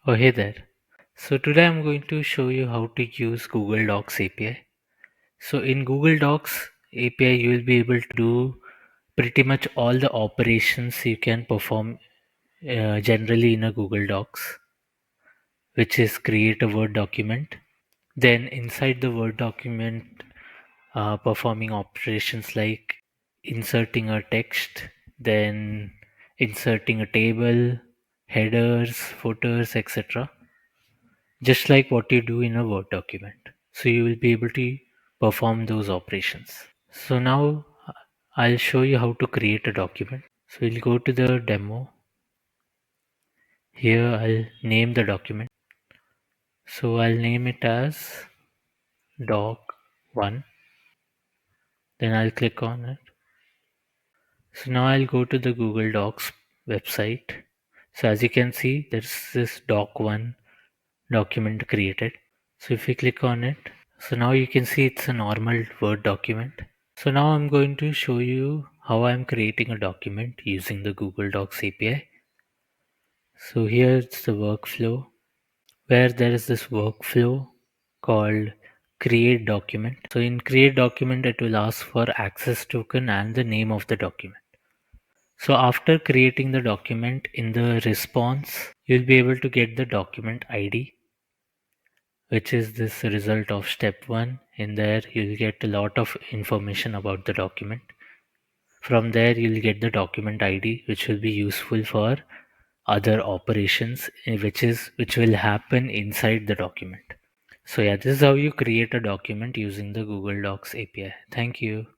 Oh, hey there. So today I'm going to show you how to use Google Docs API. So in Google Docs API, you will be able to do pretty much all the operations you can perform generally in a Google Docs, which is create a Word document. Then inside the Word document, performing operations like inserting a text, then inserting a table, headers, footers, etc. Just like what you do in a Word document. So you will be able to perform those operations. So now I'll show you how to create a document. So we'll go to the demo. Here I'll name the document. So I'll name it as doc1. Then I'll click on it. So now I'll go to the Google Docs website. So as you can see, there's this doc1 document created. So if you click on it, so now you can see it's a normal Word document. So now I'm going to show you how I'm creating a document using the Google Docs API. So here's the workflow where there is this workflow called create document. So in create document, it will ask for access token and the name of the document. So after creating the document, in the response, you'll be able to get the document ID, which is this result of step 1. In there, you'll get a lot of information about the document. From there, you'll get the document ID, which will be useful for other operations, which will happen inside the document. So yeah, this is how you create a document using the Google Docs API. Thank you.